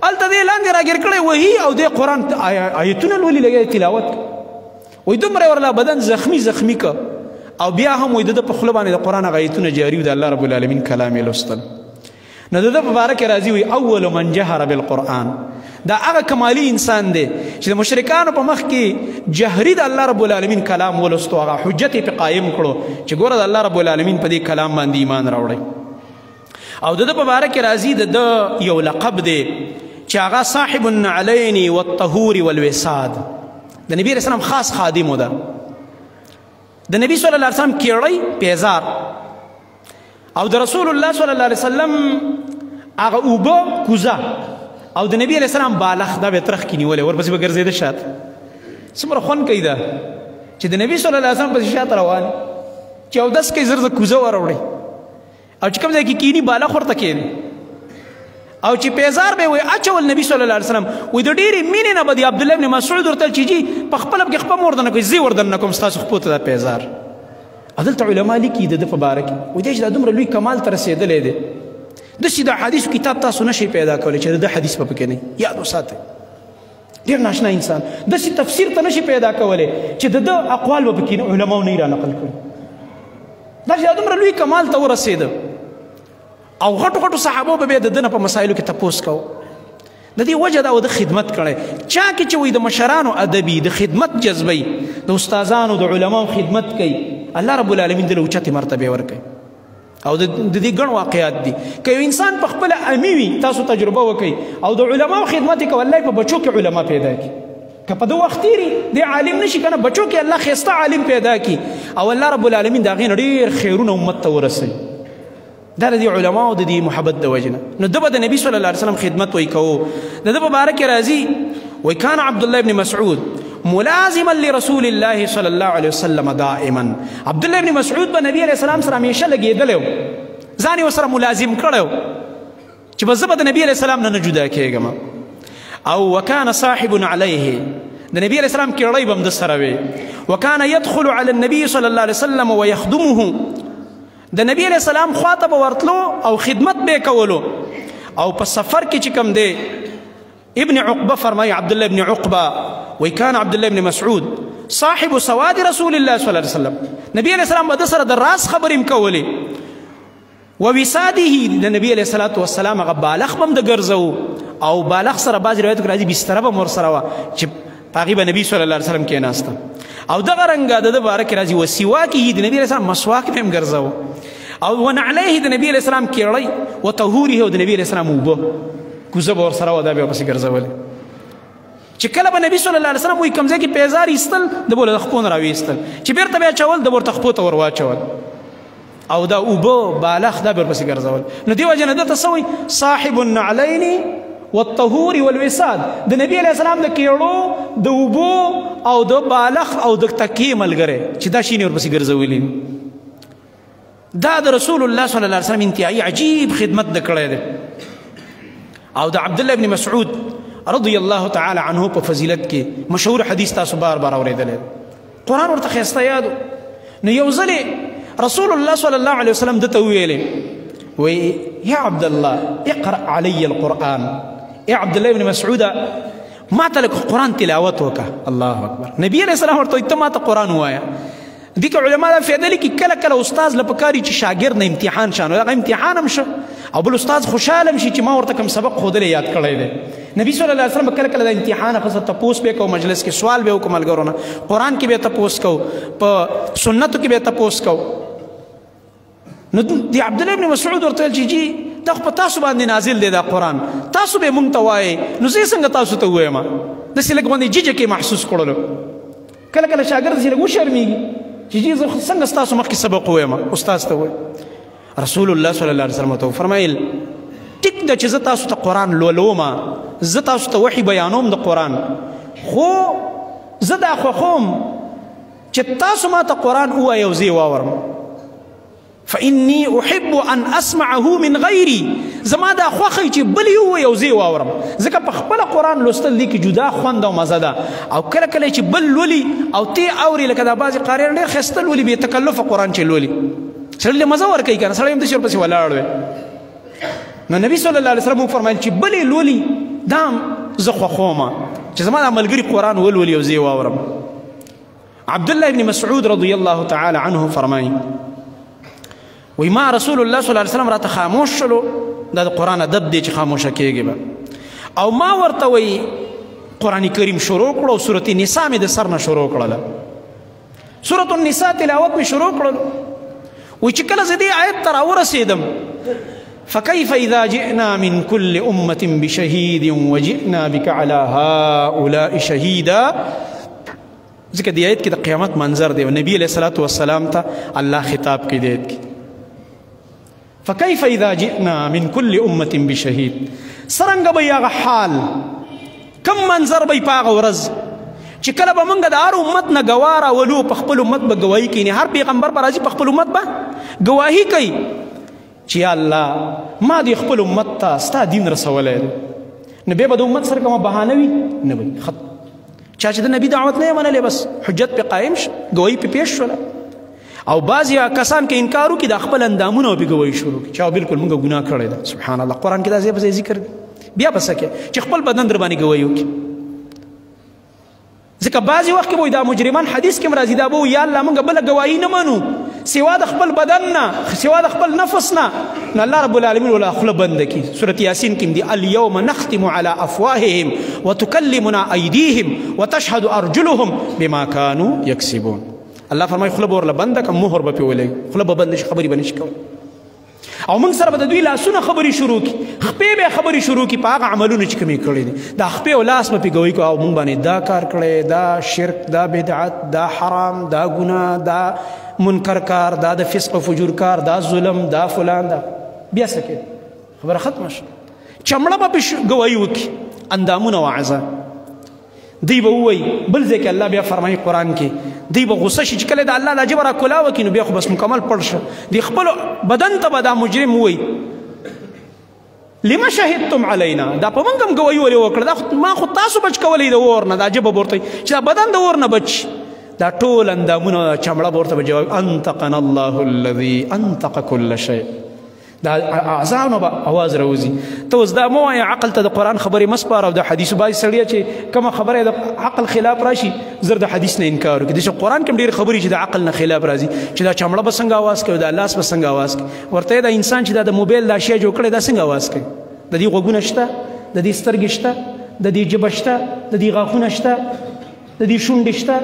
هلته دې لاندې راګیر کړی وحي او دې قرآن آیتونه لولي لګیا تلاوت. وایي دومره ورله بدن زخمي که او بیا هم وایي د ده په خوله باندې د قرآن هغه آیتونه جاري و د الله رب العالمین کلام یې لوستل. نو د ده په باره کې راځي وایي اول من جهر بالقرآن، دا هغه کمالي انسان دی چې د مشرکانو په مخ کې جهري د الله رب العالمین کلام ولستو، هغه حجت یې پې قایم کړو چې ګوره د الله رب العالمین په دې کلام باندې ایمان راوړئ. او د ده په باره کې راځي د ده یو لقب دی چې هغه صاحب النعلین والطهور والوساد، د نبي علیه السلام خاص خادم و ده. د نبي صلی الله علیه وسلم کیړی پیزار او د رسول الله صلی الله علیه وسلم هغه اوبه کوزه او د نبی علیه السلام بالښ دا به یې ترخ کې نیولی، ورپسې به ګرځېده شاته. څومره خوند کوي دا چې د نبي صلی الله علیه وسلم پسې شاته روان چې اودس کوي زر زر کوزه وراوړئ او چې کوم ځای کې کیني بالښ ورته کښېني او چې پیزار به یې وایي اچول نبي صلی الله علیه وسلم وایي د ډېرې مینې نه به د عبدالله ابن مسعود ورته چې جي په خپله پکې خپه مه ورته نه کوئ، زه یې ورته نه کوم ستاسو خپو ته دا پیزار. او دلته علما لیکي د ده په باره کې وایي دی چې دا دومره لوی کمال ته رسېدلی دی، داسې د حدیثو کتاب تاسو نشئ پیدا کولی چې د ده حدیث به پکې نه وي. یاد وساتئ، ډېر ناشنا انسان. داسې تفسیر ته نشئ پیدا کولی چې د ده اقوال به پکې علماو نه یې را نقل کړي. دا چې دا دومره لوی کمال ته ورسېده او غټو غټو صحابو به بیا د ده نه په مسایلو کې تپوس کوو. د دې وجه دا و د خدمت کړی. چا کې چې وایي د مشرانو ادبي د خدمت جذبوي، د استادانو د علماو خدمت کوي، الله رب العالمین دله اوچتې مرتبې ورکوي. او د دې ګڼ واقعات دي. که یو انسان په خپله امي وي، تاسو تجربه وکئ او د علماو خدمت یې کوي، الله په بچو کې علما پیدا کړي. که په ده وخت تېري دی عالم نشي که نه، بچو کې الله ښایسته عالم پیدا کړي او الله رب العالمین د هغې نه ډېر خیرونه امت ته ورسوي. دا د دې علماو د دې محبت د وجې نه. نو ده به د نبي صلی الله علیه وسلم خدمت وایي کوو. د ده په باره کې راځي وایي کان عبدالله ابن مسعود ملازما لرسول الله صلی الله علیه وسلم دائما. عبدالله ابن مسعود به نبی علیه السلام سره همیشه لګېدلی و، ځان یې ورسره ملازم کړی و چې بس زه به د نبي علیه السلام نه جدا کېږم. او وکان صاحب علیه، د نبی علیه السلام کیړی به هم د سره وي. وکان یدخل علی النبي صلی الله علیه وسلم ویخدمه، د نبی علیه السلام خواته به ورتلو او خدمت به یې کولو. او په سفر کې چې کوم دی ابن عقبه فرمایي، عبدالله ابن عقبه وی کان عبدالله ابن مسعود صاحب سواد رسول الله صلی الله علیه وسلم، نبی علیه السلام به د سره د راز خبرې هم کولې. ووساده، د نبی علیه الصلاة والسلام هغه بالښ به هم د ګرځو او بالښ سره بعضې روایتو کې راځي بستره به هم ورسره وه چې په هغې به نبي صلی الله علیه وسلم کېناسته. او دغه رنګه د ده باره کې راځي وسواکه، د نبي علیه السلام مسواک به هم ګرځوه. او ونعلیه، د نبي علیه السلام کیړی. وطهوره، او د نبي علیه السلام اوبه کوزه به ورسره وه، دا به یې ورپسې ګرځولې. چې کله به نبي صلی الله علیه وسلم وایي کوم ځای کې پیزار ایستل، ده به له خپو نه راویستل، چې بیرته به یې اچول ده به ورته خپو ته ور واچول او دا اوبه بالښ دا به ورپسې ګرځول. نو دې وجه نه ده ته څه وایي صاحب النعلین والطهور والوساد، د نبی علیه السلام د کیړو د اوبو او د بالښ او د تکیې ملګری چې دا شي یې ورپسې ګرځولي. دا د رسول الله صلی الله علیه وسلم انتهایی عجیب خدمت د کړی دی. او د عبدالله ابن مسعود رضی الله تعالی عنه په فضیلت کې مشهور حدیث تاسو بار بار اورېدلی، قرآن ورته ښایسته یادو. نو یو ځلې رسول الله صلی الله علیه وسلم ده ته وویلې وی یا عبدالله اقرأ علی القرآن، ای عبدالله ابن مسعود ما ته لږ قرآن تلاوت وکړه. الله اکبر. نبی علیه السلام ورته وایي ته ما ته قرآن ووایه. دې کې علما دا فایده لیکي کله کله استاذ له پکار وي چې شاګرد نه امتحان شي، نو هغه امتحان هم شه او بل استاذ خوشحاله هم شي چې ما ورته کوم سبق ښودلی یاد کړی دی. نبی صلی الله علیه وسلم کله کله د امتحان څخه تپوس به کوو، مجلس کې سوال به وکړو ملګرو نه، قرآن کې به تپوس کوو، په سنتو کې به تپوس کوو. نو د عبدالله ابن مسعود ورته ویل چې جي دا خو په تاسو باندې نازل دی دا قرآن، تاسو به مونږ ته وایئ، نو زه یې څنګه تاسو ته ووایم؟ داسې لږ باندې ججه کې محسوس کړلو. کله کله شاګرد چې لږ وشرمېږي چې جي زه څنګه ستاسو مخکې سبق ووایم استاذ ته ووایم رسول الله صلی الله علیه وسلم ته وفرمایل ټیک ده چې زه تاسو ته قرآن لولوم زه تاسو ته وحي بیانوم د قرآن خو زه دا خوښوم چې تاسو ما ته قرآن ووایئ او زه یې واورم فإني أحب أن أسمعه من غيري زما دا خوښی چې بل یې ووایي او زه یې واورم ځکه په خپله قرآن لوستل دي کې جدا خوند او مزه ده او کله کله چې بل لولي او ته اوري لکه دا بعضې قاریان ډېر ښایسته لولي بې تکلفه قرآن چې لولي سړي له مزه ورکوي که نه سړی همداسې ورپسې ولاړ وی نو نبي صلی الله علیه وسلم وفرمایل چې بل یې لولي دا هم زه خوښوم چې زما دا ملګري قرآن ولولي او زه یې واورم عبدالله بن مسعود رضی الله تعالی عنه فرمایي وی ما رسول الله صلی الله علیه وسلم راته خاموش شلو دا د قرآن ادب دی چې خاموشه کېږي به او ما ورته وی قرآن کریم شروع کړو او سورة نساء مې د سر نه شروع کړله سورة النساء تلاوت مې شروع کړل وی چې کله زه دې آیت ته راورسېدم فكيف إذا جئنا من كل أمة بشهيد وجئنا بك على هؤلاء شهيدا ځکه دې آیت کې د قیامت منظر دی نبی علیه الصلاة والسلام ته الله خطاب کوي دې کې فكيف إذا جئنا من كل أمة بشهيد سرنګ به هغه حال کم منظر به په هغه ورځ چې کله به موږ د هر امت نه ګواه راولو په خپل امت به ګواهي کوي هر پیغمبر به راځي په خپل امت به ګواهي کوي چې یا الله ما دې خپل امت ته ستا دین رسولی دی نو بیا به د امت سره کومه بهانه وي نه وي چا چې د نبي دعوت نه یې منلی بس حجت پې قایم شه ګواهي پې پیش شوله او بعضې کسان که انکار وکړي د خپل اندامونه به ګواهي شروع کړي چې بالکل موږ ګناه کړی ده سبحان الله قرآن کې دا ځای په ځای ذکر دی بیا به څه کوې چې خپل بدن در باندې ګواهي وکړي ځکه بعضې وخت کې به دا مجرمان حدیث کې هم راځي دا به یا الله موږ بله ګواهي نه منو سوا د خپل بدن نه سوا د خپل نفس نه نو الله رب العالمین ولا خوله بنده کړي سورة یاسین کې هم دي اليوم نختم على افواههم وتکلمنا ایدیهم وتشهد ارجلهم بما كانوا یکسبون الله فرمایي خوله به ورله بنده کړه مهر به پرې ولګي خوله به بنده شي خبرې به نه شي کولی او موږ سره به د دوی لاسونه خبرې شروع کړي خپې به خبرې شروع کړي په هغه عملونه چې کوم یې کړي دي دا خپې او لاس به پرې ګوهي کړو او موږ باندې دا کار کړی دا شرک دا بدعت دا حرام دا ګناه دا منکر کار دا د فسق و فجور کار دا ظلم دا فلان دا بیا څه کوي خبره ختمه شوه چمړه به پرې ګواهي وکړي اندامونه وعظه دی به ووایي بل ځای کې الله بیا فرمایي قرآن کې دی به غصه شي چې کله د الله دا ژبه راکولا وکړي نو بیا خو بس مکمل پړ شه دی خپلو بدن ته به دا مجرم ووایي لما شهدتم علینا دا په موږ هم ګواهي ولې وکړه ما خو تاسو بچ کولی د اور نه دا ژبه به ورته چې دا بدن د اور نه بچ دا ټول اندامونه چمړه به ورته به جواب انطقنا الله الذي انطق كل شيء دا اعضاونه به اواز راوځي ته اوس دا مه وایه عقل ته د قرآن خبرې مه سپاره او د حدیثو بعضې سړیه چې کومه خبره د عقل خلاف راشي زر د حدیث نه انکار وکړي داسې قرآن کې هم ډېرې خبرې چې د عقل نه خلاف راځي چې دا چمړه به څنګه اواز کوي دا لاس به څنګه اواز کوي ورته دا انسان چې دا د موبایل دا شی جوړ کړی دا څنګه اواز کوي د دې غوږونه شته د دې سترګې شته د دې ژبه شته د دې غاښونه شته د دې شونډې شته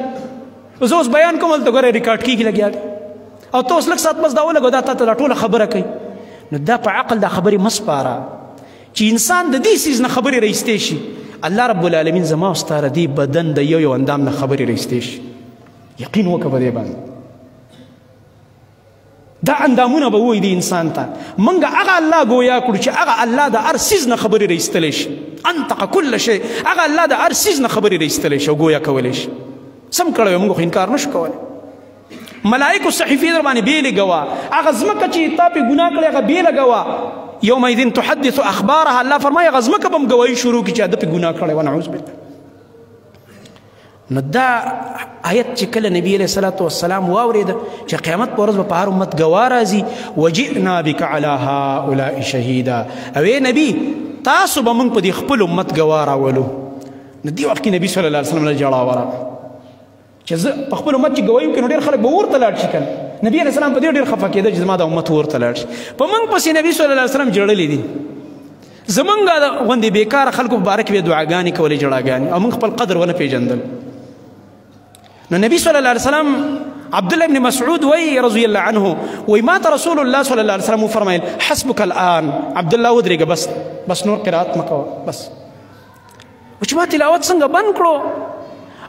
زه اوس بیان کوم هلته ګوره ریکارډ کېږي لګیا دی او ته اوس لږ ساعت بس دا ولګو دا تا ته دا ټوله خبره کوي نو دا په عقل دا خبرې مه سپاره چې انسان د دې څیز نه خبرې رایستې شي الله رب العالمین زما او ستا د دې بدن د یو یو اندام نه خبرې رایستې شي یقین وکړه په دې باندې دا اندامونه به ووایي د انسان ته موږ هغه الله ګویا کړو چې هغه الله د هر څیز نه خبرې رایستلی شي انطق کل شی هغه الله د هر څیز نه خبرې رایستلی شي او ګویا کولی شي سم کړی موږ خو انکار نشو کولی ملائکو صحیفې در باندې بیلې ګواه هغه ځمکه چې تا پې ګناه کړې هغه بیله ګواه یومئذ تحدث اخبارها الله فرمایي هغه ځمکه به هم ګواهي شروع کړي چې ده پې ګناه کړی و نعوذ بالله نو دا آیت چې کله نبی علیه الصلاة والسلام واورېده چې قیامت په ورځ به په هر امت ګواه راځي وجئنا بک علی هؤلاء شهیدا او ای نبي تاسو به موږ په دې خپل امت ګواه راولو نو دې وخت کې نبي صلی الله علیه وسلم له ژړا ورغله چې زه په خپل امت چې ګواهي وکړي نو ډېر خلک به اور ته لاړ شي کنه نبي علیه السلام په دې ډېر خفه کېده چې زما د امت اور ته لاړ شي په موږ پسې نبي صلی الله علیه وسلم ژړلی دي زمونږ د غوندې بېکاره خلکو په باره کې به دعاګانې کولې جړاګانې او موږ خپل قدر ونه پېژندل نو نبي صلی الله علیه وسلم عبدالله ابن مسعود وی رضی الله عنه وی ما ته رسول الله صلی الله علیه وسلم وفرمایل حسبک الآن عبدالله ودرېږه بس نور قرات مه کوه بس و چې ما تلاوت څنګه بند کړو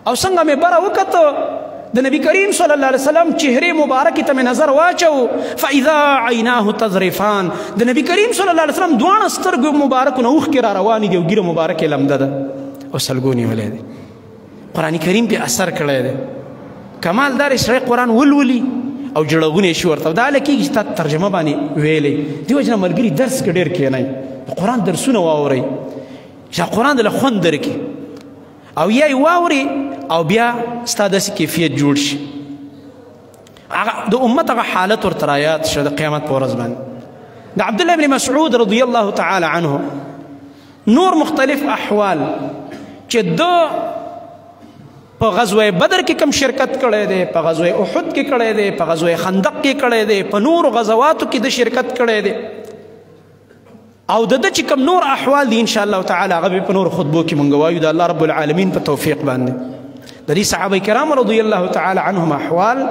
او څنګه مې بره وکته د نبی کریم صلی الله علیه وسلم چهره مبارکې ته مې نظر واچو فاذا عیناه تذرفان د نبی کریم صلی الله علیه وسلم دواړه سترګو مبارکو نه اوښکې را روانې دي او ږیره مبارکې لمده ده او سلګو نیولی دی قرآن کریم پې اثر کړی دی کمال دا دی سړی قرآن ولولي او جړغونې شي ورته دا هله کېږي چې تا ترجمه باندې ویلی دې وجې نه ملګري درس کې ډېر کښېنئ د قرآن درسونه واورئ چې دا قرآن دله خوند درکړي او یا یې واوري او بیا ستا داسې کیفیت جوړ شي د امت هغه حالت ورته رایاد شه د قیامت په ورځ باندې د عبدالله بن مسعود رضی الله تعالی عنه نور مختلف احوال چې ده په غزوه بدر کې کم شرکت کړی دی په غزوه احد کې کړی دی په غزوه خندق کې کړی دی په نورو غزواتو کې د شرکت کړی دی او د چې کوم نور احوال دي ان شاء الله تعالی هغه په نور خطبو کې مونږ وایو د الله رب العالمین په توفیق باندې د دې صحابه کرام رضی الله تعالی عنهم احوال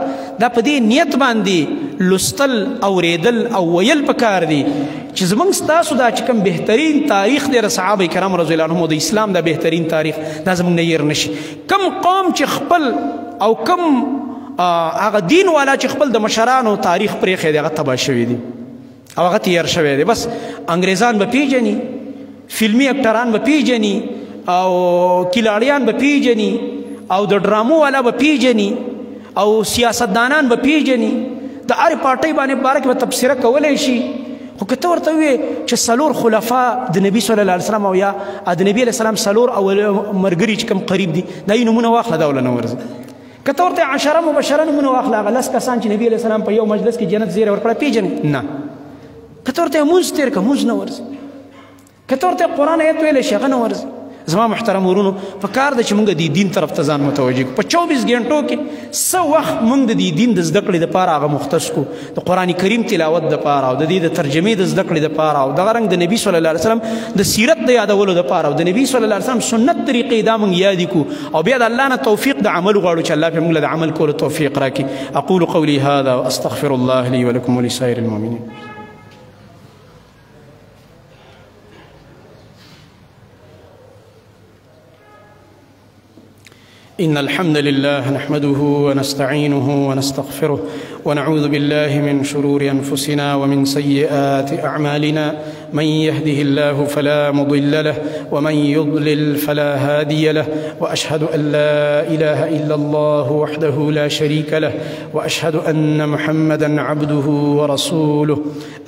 دا په دې نیت باندې لوستل اوریدل او ویل پکار دي چې زمونږ ستاسو دا چې کوم بهترین تاریخ دی د صحابه کرام رضی الله عنهم د اسلام دا بهترین تاریخ دا زمونږ نه هیر نشي کم قوم چې خپل او کم هغه دین والا چې خپل د مشرانو تاریخ پرېښی دی هغه تباه شوي دي او هغه تیار شوی دی بس انګریزان به پیژني فلمي اکټران به پیژني او کلاړیان به پیژني او د ډرامو والا به پیژني او سیاستدانان به پیژني د هرې پارټۍ باندې باره کې به تبصره کولی شي خو که ته ورته ووایې چې څلور خلفا د نبي صلی الله علیه وسلم او یا د نبي علیه السلام څلور ملګري چې کوم قریب دي دا یې نومونه واخله دا وله نه ورځي که ته ورته عشره مبشره نومونه واخله هغه لس کسان چې نبي علیه السلام په یو مجلس کې جنت زیری ورکړه پیژنې نه که ته ورته مونځ تېر کړه مونځ نه ورځي که ته ورته قرآن ایت ویلی شي هغه نه ورځي زما محترم ورونو په کار ده چې مونږ د دین طرف ته ځان متوجه کړو په 24 ګنټو کې څه وخت مونږ د دې دین د زده کړې دپاره هغه مختص کړو د قرآن کریم تلاوت دپاره او د دې د ترجمې د زده کړې دپاره او دغه رنګ د نبي صلی الله علیه وسلم د سیرت د یادولو دپاره او د نبي صلی الله علیه وسلم سنت طریقې دا مونږ یادې کړو او بیا د الله نه توفیق د عمل غواړو چې الله پې مونږ له د عمل کولو توفیق راکړي اقول قولي هذا واستغفر الله لي ولكم ولسائر المؤمنين إن الحمد لله نحمده ونستعينه ونستغفره ونعوذ بالله من شرور أنفسنا ومن سيئات أعمالنا من يهده الله فلا مضل له ومن يضلل فلا هادي له وأشهد أن لا إله إلا الله وحده لا شريك له وأشهد أن محمدا عبده ورسوله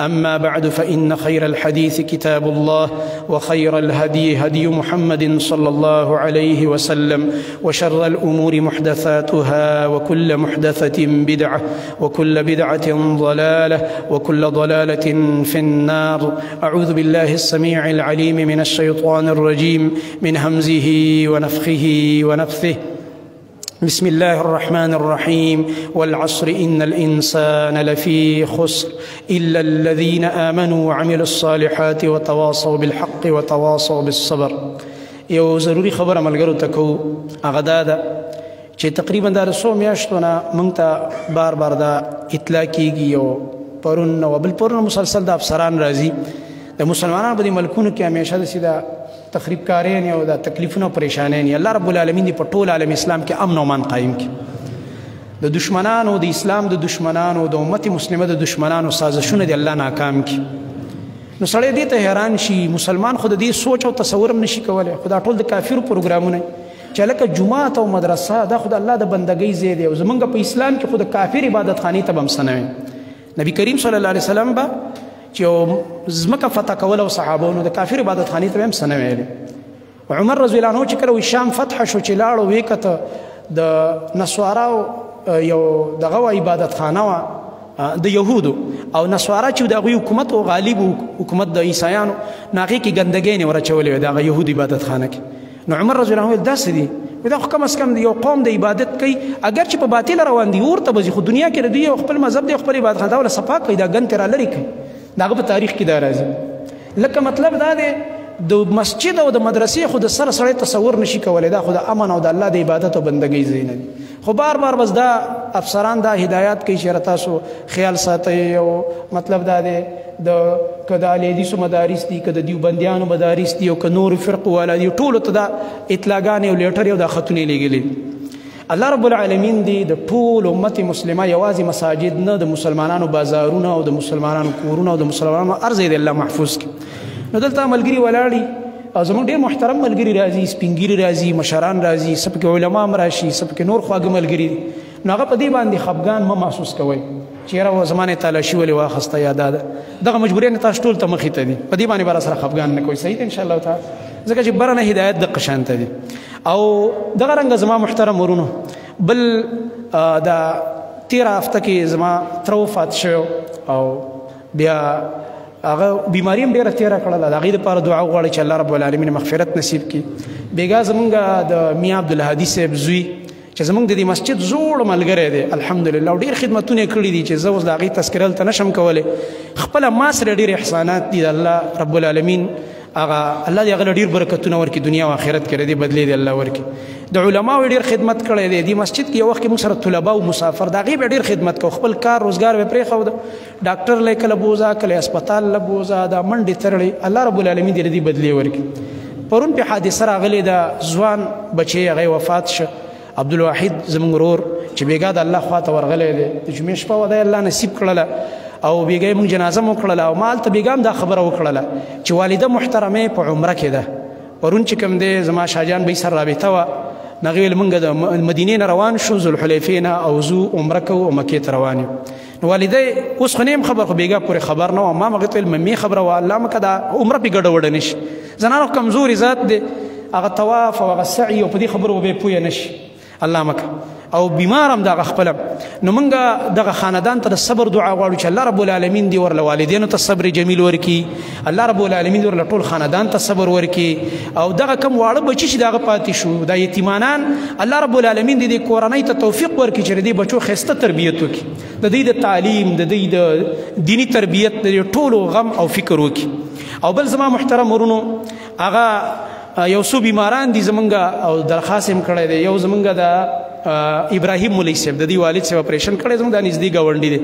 أما بعد فإن خير الحديث كتاب الله وخير الهدي هدي محمد صلى الله عليه وسلم وشر الأمور محدثاتها وكل محدثة بدعة وكل بدعة ضلالة وكل ضلالة في النار أعوذ بالله السميع العليم من الشيطان الرجيم من همزه ونفخه ونفثه بسم الله الرحمن الرحيم والعصر إن الإنسان لفي خسر إلا الذين آمنوا وعملوا الصالحات وتواصوا بالحق وتواصوا بالصبر یو ضروري خبره ملګرو ته کوو هغه دا ده چې تقریبا دا 100 میاشتو نه موږ ته بار بار دا اطلاع کېږي او پرون او بل پرون مسلسل د افسران راځي د مسلمانانو په دې ملکونو کې همیشه داسې د تخریب کارین او د تکلیفونو پریشانین الله رب العالمین دې په ټول عالم اسلام کې امن او امان قایم کړي د دشمنانو د اسلام د دشمنانو د امت مسلمه د دشمنانو سازشونه دې الله ناکام کړي نو سړی دې ته حیران شي مسلمان خو د دې سوچ او تصور هم نشي کولی خو دا ټول د کافرو پروګرامونه چې هلکه جومات او مدرسه دا خو د الله د بندګۍ ځای دی او زمونږ په اسلام کې خو د کافر عبادتخانې ته به هم څه نه وي نبي کریم صلی الله علیه وسلم به چې ځمکه فتح کول او صحابو نو د کافر عبادتخانې ته به هم څه نه ویلې عمر رضی الله عنه چې کله شام فتح شو چې لاړ ویې کته د نسواراو یو دغه عبادتخانه وه د یهودو او نسوارا چې د هغوی حکومت او غالب حکومت د عیسایانو نو هغې کې ګندګۍ ورچولې وې د هغه یهود عبادتخانه کې نو عمر رضی الله عنه داسې دي دا خو کم از کم یو قوم د عبادت کوي اگر چې په باطل روان دي اور ته به ځي خو دنیا کې د دوی یو خپل مذهب دی خپل عبادتخانه دا وله صفا کوي دا ګند ترې رالرې کوي د هغه په تاریخ کې دا راځي لکه مطلب دا دی د مسجد او د مدرسې خو د سره سړی تصور نشي کولی دا خو د امن او د الله د عبادت او بندګۍ ځای نه دي خو بار بار بس دا افسران دا هدایات کوي چې تاسو خیال ساتئ او مطلب دا دی که د اهل حدیثو مدارس دي که د دیوبندیانو مدارس دي او که نورو فرقو والا دي ټولو ته دا اطلاعګانې او لیټرې او دا خطونه یې لېږلي الله رب العالمین دې د ټول امت مسلمه یوازې مساجد نه د مسلمانانو بازارونه او د مسلمانانو کورونه او د مسلمانانو هر ځای د الله محفوظ کړي. نو دلته ملګري ولاړي او زموږ ډېر محترم ملګري راځي، سپین ږیري راځي، مشران راځي، څه پکې علما هم راشي، څه پکې نور خواږه ملګري دي. نو هغه په دې باندې خفګان مه محسوس کوئ چې یاره زمانې تالاشي ولې واخسته یا دا ده. دغه مجبوریت تاسو ټول ته مخې ته دي، په دې باندې به راسره خفګان نه کوئ. صحیح ده انشاءالله تعالی، ځکه چې بره نه هدایت دغه شان ته دي. او دغه رنګه زما محترم ورونو، بل دا تیره هفته کې زما تره وفات شوی او بیا هغه بیماري هم ډېره تېره کړله. د هغې دپاره دعا وغواړئ چې الله رب العالمین مغفرت نصیب کړي. بېګا زمونږ د میاں عبدالهادي صاحب زوی چې زمونږ د دې مسجد زوړ ملګری دی الحمدلله، او ډېر خدمتونه یې کړي دي چې زه اوس د هغې تذکره دلته نشم کولی. خپله ما سره ډېر احسانات دي د الله رب العالمین، هغه الله دې هغه له ډېر برکتونه ورکړي، دنیا او آخرت کې دې بدلې دې الله ورکړي. د علماو ډېر خدمت کړی دی. دې مسجد کې یو وخت کې موږ سره طلبا او مسافر د هغې به ډېر خدمت کوو، خپل کار روزګار به پرېښوده، ډاکټر له کله بوځه، کله هسپتال له بوځه، دا منډې ترړې. الله رب العالمین دې دې بدلې ورکړي. پرون پې حادثه راغلې ده، ځوان بچی هغې وفات شه، عبدالواحد زموږ ورور چې بېګا د الله خوا ته ورغلی دی، د جمعې شپه وه دی الله نصیب کړله او بېګا یې موږ جنازه مو کړله. او ما هلته بېګا هم دا خبره وکړله چې والده محترمه په عمره کې ده. پرون چې کوم دی زما شاهجان بهی سره رابطه وه، نو هغې ویل موږ د مدینې نه روان شو، ذوالحلیفې نه، او زو عمره کوو او مکې ته روان یو. نو والده اوس خو نه یم خبر، خو بېګا پورې خبر نه وم. ما هغې ته ویل ممې خبره وه، الله مکه دا عمره پې ګډه وډه نه شي. زنانو کمزوري ذات دی، هغه طواف او هغه سعي او په دې خبرو به پویه نه شي، الله مکه او بیمار هم دغه خپله. نو موږ دغه خاندان ته د صبر دعا غواړو چې الله رب العالمین دې ورله والدینو ته صبر جمیل ورکړي، الله رب العالمین دې ورله ټول خاندان ته صبر ورکړي. او دغه کم واړه بچي چې دغه پاتې شو، دا یتیمانان، الله رب العالمین دې کورنۍ ته توفیق ورکړي چې د دې بچو ښایسته تربیت وکړي، د دوی د تعلیم، د دوی د دیني تربیت، د دې ټولو غم او فکر وکړي. او بل زما محترم ورونو، هغه یو څو بیماران دي زمونږ او درخواست هم کړی دی. یو زمونږ د ابراهیم مولوي صاحب، د دې والد صاحب اپریشن کړی، زموږ دا نږدې ګاونډي دی.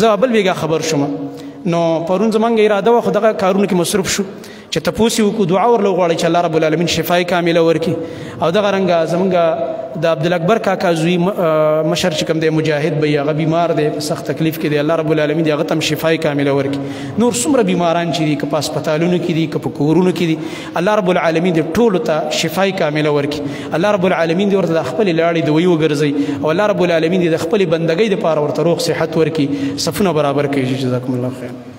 زه بل بېګا خبر شوم، نو پرون زموږ اراده وه، خو دغه کارونو کې مصروف شو چې تپوس یې وکړو، دعا ورله وغواړئ چې الله رب العالمین شفای کامله ورکړي. او دغه رنګه زمونږ د عبدالاکبر کاکا زوی مشر چې کوم دی مجاهد به هغه بیمار دی، په سخت تکلیف کې دی، الله رب العالمین دې هغه ته هم شفای کامله ورکړي. نور څومره بیماران چې دي، که په هسپتالونو کې دي، که په کورونو کې دي، الله رب العالمین دې ټولو ته شفای کامله ورکړي. الله رب العالمین دې ورته د خپلې لاړې دوی وګرځوي، او الله رب العالمین دې د خپلې بندګۍ دپاره ورته روغ صحت ورکړي، صفونه برابر کړي. جزاکم الله خیر.